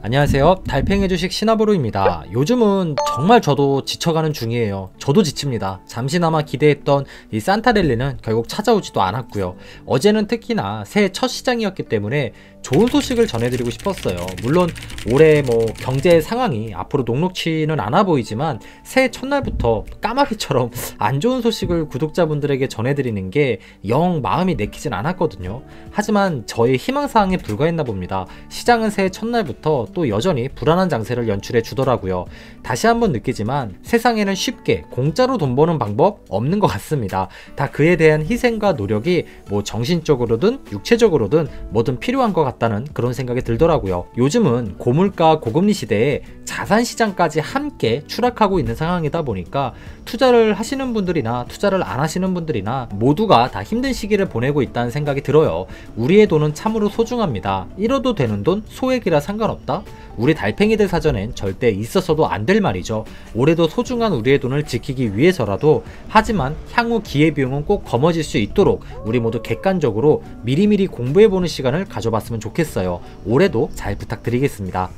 안녕하세요. 달팽이 주식 신화보루입니다. 요즘은 정말 저도 지쳐가는 중이에요. 저도 지칩니다. 잠시나마 기대했던 이 산타랠리는 결국 찾아오지도 않았고요. 어제는 특히나 새해 첫 시장이었기 때문에 좋은 소식을 전해드리고 싶었어요. 물론 올해 경제 상황이 앞으로 녹록치는 않아 보이지만 새해 첫날부터 까마귀처럼 안 좋은 소식을 구독자분들에게 전해드리는 게 영 마음이 내키진 않았거든요. 하지만 저의 희망사항에 불과했나 봅니다. 시장은 새해 첫날부터 또 여전히 불안한 장세를 연출해 주더라고요. 다시 한번 느끼지만 세상에는 쉽게 공짜로 돈 버는 방법 없는 것 같습니다. 다 그에 대한 희생과 노력이 정신적으로든 육체적으로든 뭐든 필요한 것 같다는 그런 생각이 들더라고요. 요즘은 고물가 고금리 시대에 자산시장까지 함께 추락하고 있는 상황이다 보니까 투자를 하시는 분들이나 투자를 안 하시는 분들이나 모두가 다 힘든 시기를 보내고 있다는 생각이 들어요. 우리의 돈은 참으로 소중합니다. 잃어도 되는 돈 소액이라 상관없다? 우리 달팽이들 사전엔 절대 있어서도 안 될 말이죠. 올해도 소중한 우리의 돈을 지키기 위해서라도, 하지만 향후 기회비용은 꼭 거머쥘 수 있도록 우리 모두 객관적으로 미리미리 공부해보는 시간을 가져봤으면 좋겠어요. 올해도 잘 부탁드리겠습니다.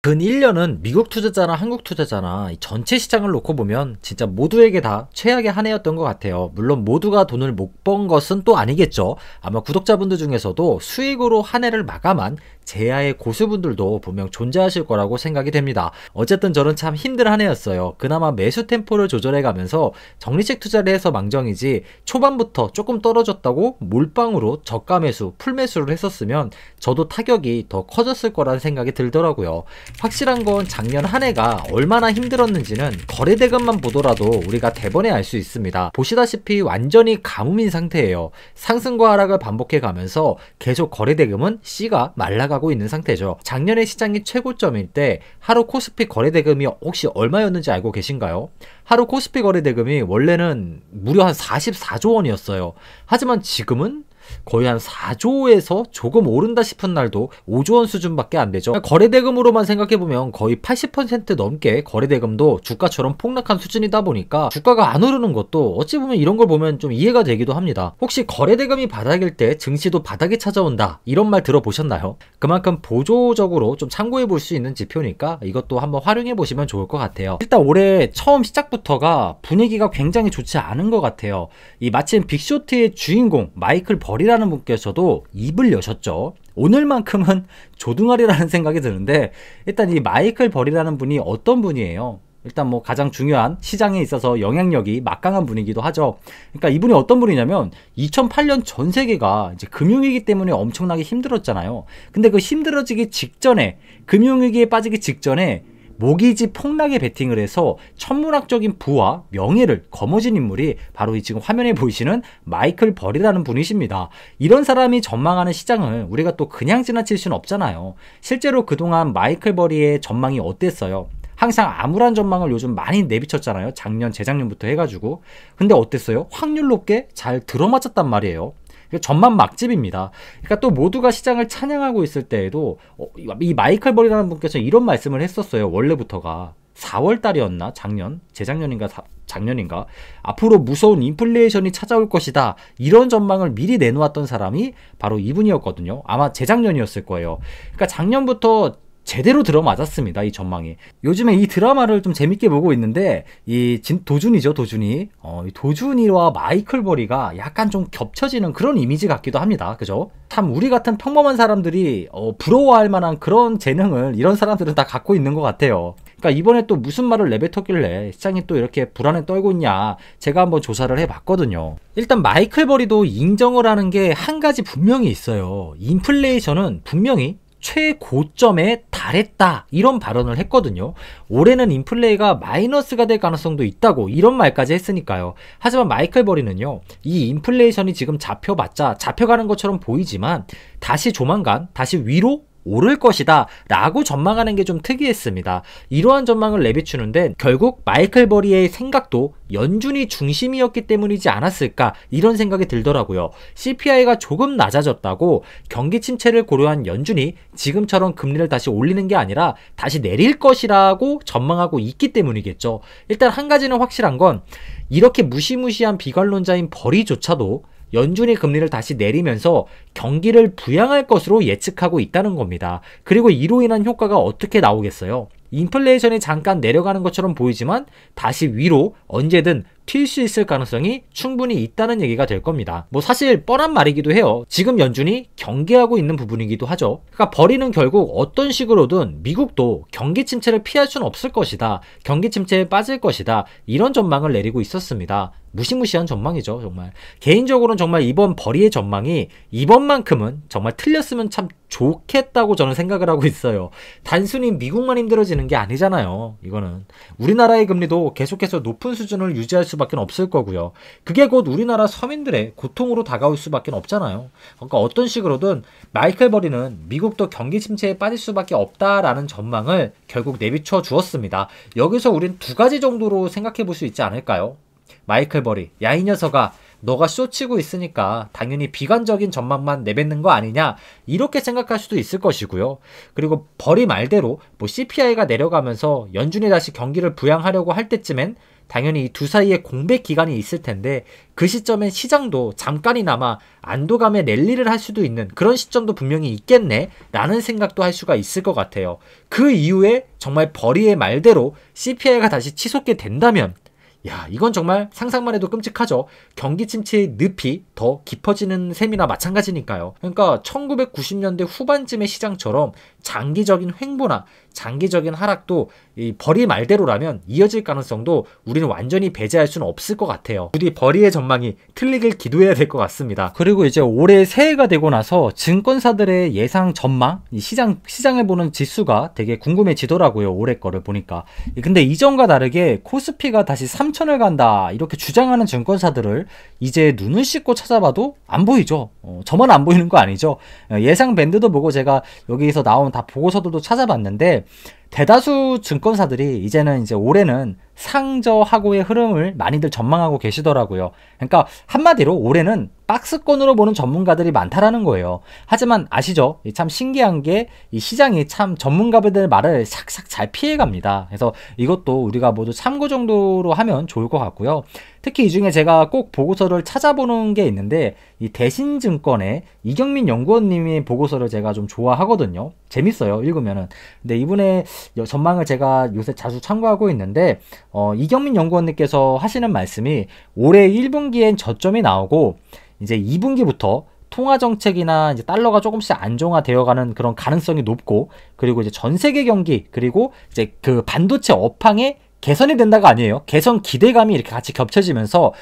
근 1년은 미국 투자자나 한국 투자자나 전체 시장을 놓고 보면 진짜 모두에게 다 최악의 한 해였던 것 같아요. 물론 모두가 돈을 못 번 것은 또 아니겠죠. 아마 구독자분들 중에서도 수익으로 한 해를 마감한 제야의 고수분들도 분명 존재하실 거라고 생각이 됩니다. 어쨌든 저는 참 힘든 한 해였어요. 그나마 매수 템포를 조절해 가면서 적리식 투자를 해서 망정이지, 초반부터 조금 떨어졌다고 몰빵으로 저가 매수, 풀매수를 했었으면 저도 타격이 더 커졌을 거라는 생각이 들더라고요. 확실한 건 작년 한 해가 얼마나 힘들었는지는 거래대금만 보더라도 우리가 대번에 알 수 있습니다. 보시다시피 완전히 가뭄인 상태예요. 상승과 하락을 반복해 가면서 계속 거래대금은 C가 말라가고 있는 상태죠. 작년에 시장이 최고점일 때 하루 코스피 거래대금이 혹시 얼마였는지 알고 계신가요? 하루 코스피 거래대금이 원래는 무려 한 44조 원이었어요. 하지만 지금은 거의 한 4조에서 조금 오른다 싶은 날도 5조 원 수준밖에 안 되죠. 거래대금으로만 생각해보면 거의 80% 넘게 거래대금도 주가처럼 폭락한 수준이다 보니까 주가가 안 오르는 것도 어찌 보면 이런 걸 보면 좀 이해가 되기도 합니다. 혹시 거래대금이 바닥일 때 증시도 바닥이 찾아온다, 이런 말 들어보셨나요? 그만큼 보조적으로 좀 참고해 볼 수 있는 지표니까 이것도 한번 활용해 보시면 좋을 것 같아요. 일단 올해 처음 시작부터가 분위기가 굉장히 좋지 않은 것 같아요. 마침 빅쇼트의 주인공 마이클 버리라는 분께서도 입을 여셨죠. 오늘만큼은 조둥아리라는 생각이 드는데, 일단 이 마이클 버리라는 분이 어떤 분이에요? 일단 가장 중요한, 시장에 있어서 영향력이 막강한 분이기도 하죠. 그러니까 이분이 어떤 분이냐면 2008년 전 세계가 이제 금융위기 때문에 엄청나게 힘들었잖아요. 근데 그 힘들어지기 직전에, 금융위기에 빠지기 직전에 모기지 폭락에 베팅을 해서 천문학적인 부와 명예를 거머쥔 인물이 바로 이 지금 화면에 보이시는 마이클 버리라는 분이십니다. 이런 사람이 전망하는 시장을 우리가 또 그냥 지나칠 수는 없잖아요. 실제로 그동안 마이클 버리의 전망이 어땠어요? 항상 암울한 전망을 요즘 많이 내비쳤잖아요. 작년, 재작년부터 해가지고. 근데 어땠어요? 확률 높게 잘 들어맞았단 말이에요. 전만 막집입니다. 그러니까 또 모두가 시장을 찬양하고 있을 때에도 이 마이클 버리라는 분께서 이런 말씀을 했었어요. 원래부터가 4월 달이었나? 재작년인가 작년인가? 앞으로 무서운 인플레이션이 찾아올 것이다, 이런 전망을 미리 내놓았던 사람이 바로 이분이었거든요. 아마 재작년이었을 거예요. 그러니까 작년부터 제대로 들어맞았습니다, 이 전망이. 요즘에 이 드라마를 좀 재밌게 보고 있는데, 도준이죠, 도준이. 도준이와 마이클 버리가 약간 좀 겹쳐지는 그런 이미지 같기도 합니다. 그죠? 참 우리 같은 평범한 사람들이 부러워할 만한 그런 재능을 이런 사람들은 다 갖고 있는 것 같아요. 그러니까 이번에 또 무슨 말을 내뱉었길래 시장이 또 이렇게 불안에 떨고 있냐, 제가 한번 조사를 해봤거든요. 일단 마이클 버리도 인정을 하는 게 한 가지 분명히 있어요. 인플레이션은 분명히 최고점에 달했다, 이런 발언을 했거든요. 올해는 인플레이가 마이너스가 될 가능성도 있다고 이런 말까지 했으니까요. 하지만 마이클 버리는요, 이 인플레이션이 지금 잡혀봤자 잡혀가는 것처럼 보이지만 다시 조만간 다시 위로 오를 것이다 라고 전망하는 게 좀 특이했습니다. 이러한 전망을 내비추는데 결국 마이클 버리의 생각도 연준이 중심이었기 때문이지 않았을까, 이런 생각이 들더라고요. CPI가 조금 낮아졌다고 경기 침체를 고려한 연준이 지금처럼 금리를 다시 올리는 게 아니라 다시 내릴 것이라고 전망하고 있기 때문이겠죠. 일단 한 가지는 확실한 건, 이렇게 무시무시한 비관론자인 버리조차도 연준이 금리를 다시 내리면서 경기를 부양할 것으로 예측하고 있다는 겁니다. 그리고 이로 인한 효과가 어떻게 나오겠어요? 인플레이션이 잠깐 내려가는 것처럼 보이지만 다시 위로 언제든 튈 수 있을 가능성이 충분히 있다는 얘기가 될 겁니다. 뭐 사실 뻔한 말이기도 해요. 지금 연준이 경계하고 있는 부분이기도 하죠. 그러니까 버리는 결국 어떤 식으로든 미국도 경기 침체를 피할 수는 없을 것이다. 경기 침체에 빠질 것이다. 이런 전망을 내리고 있었습니다. 무시무시한 전망이죠, 정말. 개인적으로는 정말 이번 버리의 전망이 이번만큼은 정말 틀렸으면 참 좋겠다고 저는 생각을 하고 있어요. 단순히 미국만 힘들어지는 게 아니잖아요. 이거는 우리나라의 금리도 계속해서 높은 수준을 유지할 수밖에 없을 거고요. 그게 곧 우리나라 서민들의 고통으로 다가올 수밖에 없잖아요. 그러니까 어떤 식으로든 마이클 버리는 미국도 경기 침체에 빠질 수밖에 없다라는 전망을 결국 내비쳐 주었습니다. 여기서 우린 두 가지 정도로 생각해 볼 수 있지 않을까요? 마이클 버리, 야 이 녀석아, 너가 쇼치고 있으니까 당연히 비관적인 전망만 내뱉는 거 아니냐, 이렇게 생각할 수도 있을 것이고요. 그리고 버리 말대로 뭐 CPI가 내려가면서 연준이 다시 경기를 부양하려고 할 때쯤엔 당연히 이 두 사이에 공백 기간이 있을 텐데 그 시점엔 시장도 잠깐이나마 안도감에 랠리를 할 수도 있는 그런 시점도 분명히 있겠네 라는 생각도 할 수가 있을 것 같아요. 그 이후에 정말 버리의 말대로 CPI가 다시 치솟게 된다면, 야, 이건 정말 상상만 해도 끔찍하죠. 경기 침체의 늪이 더 깊어지는 셈이나 마찬가지니까요. 그러니까 1990년대 후반쯤의 시장처럼 장기적인 횡보나 장기적인 하락도 이 버리 말대로라면 이어질 가능성도 우리는 완전히 배제할 수는 없을 것 같아요. 부디 버리의 전망이 틀리길 기도해야 될 것 같습니다. 그리고 이제 올해 새해가 되고 나서 증권사들의 예상 전망, 이 시장을 보는 지수가 되게 궁금해지더라고요. 올해 거를 보니까. 근데 이전과 다르게 코스피가 다시 3천을 간다 이렇게 주장하는 증권사들을 이제 눈을 씻고 찾아봐도 안 보이죠. 저만 안 보이는 거 아니죠. 예상 밴드도 보고 제가 여기서 나온 다 보고서들도 찾아봤는데 대다수 증권사들이 이제는 이제 올해는 상저하고의 흐름을 많이들 전망하고 계시더라고요. 그러니까 한마디로 올해는 박스권으로 보는 전문가들이 많다라는 거예요. 하지만 아시죠? 참 신기한 게 이 시장이 참 전문가들 말을 싹싹 잘 피해갑니다. 그래서 이것도 우리가 모두 참고 정도로 하면 좋을 것 같고요. 특히 이 중에 제가 꼭 보고서를 찾아보는 게 있는데 이 대신증권의 이경민 연구원님의 보고서를 제가 좀 좋아하거든요. 재밌어요, 읽으면은. 근데 이분의 전망을 제가 요새 자주 참고하고 있는데 이경민 연구원님께서 하시는 말씀이 올해 1분기엔 저점이 나오고 이제 2분기부터 통화 정책이나 이제 달러가 조금씩 안정화되어가는 그런 가능성이 높고, 그리고 이제 전 세계 경기, 그리고 이제 그 반도체 업황에 개선이 된다가 아니에요. 개선 기대감이 이렇게 같이 겹쳐지면서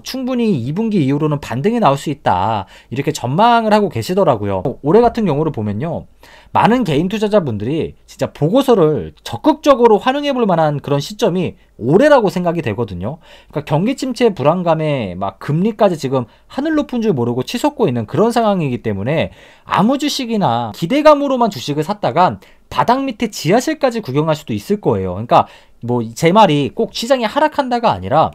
충분히 2분기 이후로는 반등이 나올 수 있다 이렇게 전망을 하고 계시더라고요. 올해 같은 경우를 보면요, 많은 개인 투자자분들이 진짜 보고서를 적극적으로 활용해 볼 만한 그런 시점이 올해라고 생각이 되거든요. 그러니까 경기 침체의 불안감에 막 금리까지 지금 하늘 높은 줄 모르고 치솟고 있는 그런 상황이기 때문에 아무 주식이나 기대감으로만 주식을 샀다간 바닥 밑에 지하실까지 구경할 수도 있을 거예요. 그러니까 뭐 제 말이 꼭 시장이 하락한다가 아니라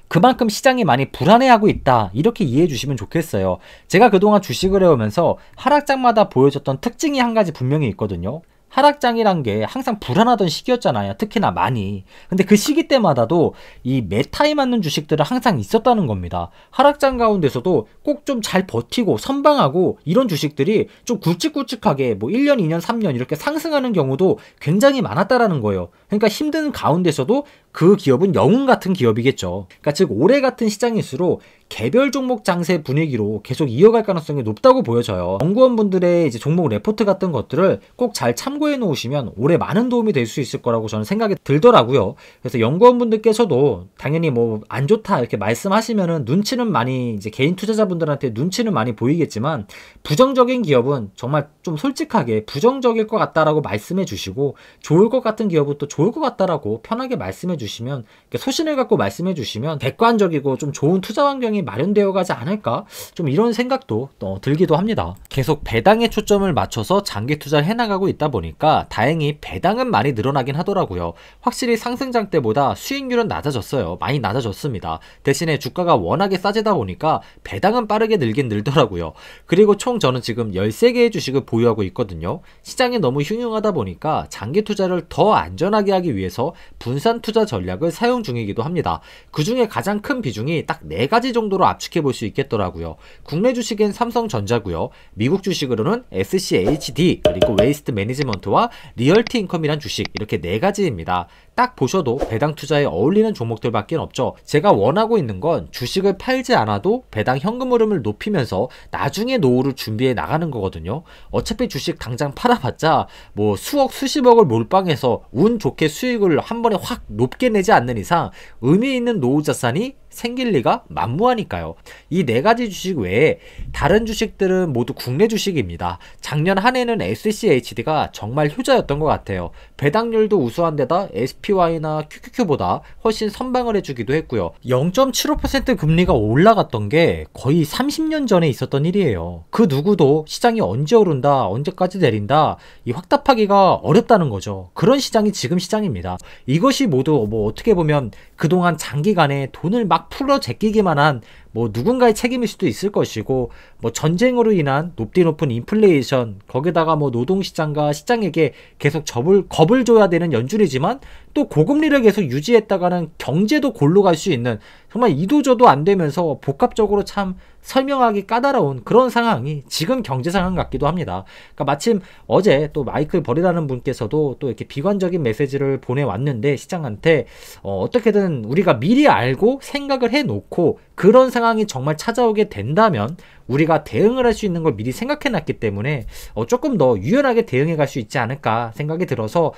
그만큼 시장이 많이 불안해하고 있다 이렇게 이해해 주시면 좋겠어요. 제가 그동안 주식을 해오면서 하락장마다 보여줬던 특징이 한 가지 분명히 있거든요. 하락장이란 게 항상 불안하던 시기였잖아요. 특히나 많이. 근데 그 시기 때마다도 이 메타에 맞는 주식들은 항상 있었다는 겁니다. 하락장 가운데서도 꼭 좀 잘 버티고 선방하고 이런 주식들이 좀 굵직굵직하게 뭐 1년, 2년, 3년 이렇게 상승하는 경우도 굉장히 많았다라는 거예요. 그러니까 힘든 가운데서도 그 기업은 영웅 같은 기업이겠죠. 그러니까 즉 올해 같은 시장일수록 개별 종목 장세 분위기로 계속 이어갈 가능성이 높다고 보여져요. 연구원분들의 이제 종목 레포트 같은 것들을 꼭 잘 참고해 놓으시면 올해 많은 도움이 될 수 있을 거라고 저는 생각이 들더라고요. 그래서 연구원분들께서도 당연히 뭐 안 좋다 이렇게 말씀하시면은 눈치는 많이, 이제 개인 투자자분들한테 눈치는 많이 보이겠지만 부정적인 기업은 정말 좀 솔직하게 부정적일 것 같다라고 말씀해 주시고, 좋을 것 같은 기업은 또 좋을 것 같다라고 편하게 말씀해 주시면, 소신을 갖고 말씀해 주시면 객관적이고 좀 좋은 투자 환경이 마련되어 가지 않을까, 좀 이런 생각도 들기도 합니다. 계속 배당에 초점을 맞춰서 장기 투자를 해나가고 있다 보니 보니까 다행히 배당은 많이 늘어나긴 하더라고요. 확실히 상승장 때보다 수익률은 낮아졌어요. 많이 낮아졌습니다. 대신에 주가가 워낙에 싸지다 보니까 배당은 빠르게 늘긴 늘더라고요. 그리고 총 저는 지금 13개의 주식을 보유하고 있거든요. 시장이 너무 흉흉하다 보니까 장기 투자를 더 안전하게 하기 위해서 분산 투자 전략을 사용 중이기도 합니다. 그 중에 가장 큰 비중이 딱 4가지 정도로 압축해 볼 수 있겠더라고요. 국내 주식엔 삼성전자고요. 미국 주식으로는 SCHD, 그리고 웨이스트 매니지먼트와 리얼티 인컴이란 주식, 이렇게 4가지입니다. 딱 보셔도 배당 투자에 어울리는 종목들밖에 없죠. 제가 원하고 있는 건 주식을 팔지 않아도 배당 현금 흐름을 높이면서 나중에 노후를 준비해 나가는 거거든요. 어차피 주식 당장 팔아봤자 뭐 수억 수십억을 몰빵해서 운 좋게 수익을 한 번에 확 높게 내지 않는 이상 의미 있는 노후 자산이 생길 리가 만무하니까요. 이 4가지 주식 외에 다른 주식들은 모두 국내 주식입니다. 작년 한 해는 SCHD가 정말 효자였던 것 같아요. 배당률도 우수한 데다 SPY나 QQQ보다 훨씬 선방을 해주기도 했고요. 0.75% 금리가 올라갔던 게 거의 30년 전에 있었던 일이에요. 그 누구도 시장이 언제 오른다, 언제까지 내린다, 이 확답하기가 어렵다는 거죠. 그런 시장이 지금 시장입니다. 이것이 모두 뭐 어떻게 보면 그동안 장기간에 돈을 막 풀어 제끼기만 한 뭐 누군가의 책임일 수도 있을 것이고, 뭐 전쟁으로 인한 높은 인플레이션, 거기다가 뭐 노동시장과 시장에게 계속 겁을 줘야 되는 연줄이지만 또 고금리를 계속 유지했다가는 경제도 골로 갈 수 있는, 정말 이도저도 안 되면서 복합적으로 참 설명하기 까다로운 그런 상황이 지금 경제 상황 같기도 합니다. 그러니까 마침 어제 또 마이클 버리라는 분께서도 또 이렇게 비관적인 메시지를 보내왔는데, 시장한테 어떻게든 우리가 미리 알고 생각을 해놓고 그런 상황이 정말 찾아오게 된다면 우리가 대응을 할 수 있는 걸 미리 생각해 놨기 때문에 조금 더 유연하게 대응해 갈 수 있지 않을까 생각이 들어서,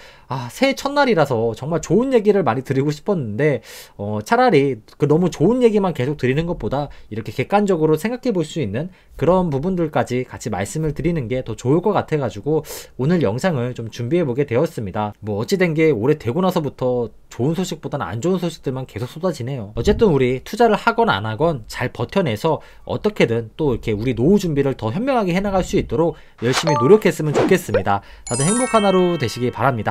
새해 첫날이라서 정말 좋은 얘기를 많이 드리고 싶었는데, 차라리 그 너무 좋은 얘기만 계속 드리는 것보다 이렇게 객관적으로 생각해 볼 수 있는 그런 부분들까지 같이 말씀을 드리는 게 더 좋을 것 같아 가지고 오늘 영상을 좀 준비해 보게 되었습니다. 뭐 어찌된 게 올해 되고 나서부터 좋은 소식보다는 안 좋은 소식들만 계속 쏟아지네요. 어쨌든 우리 투자를 하건 안 하건 잘 버텨내서 어떻게든 또 이렇게 우리 노후 준비를 더 현명하게 해나갈 수 있도록 열심히 노력했으면 좋겠습니다. 다들 행복한 하루 되시기 바랍니다.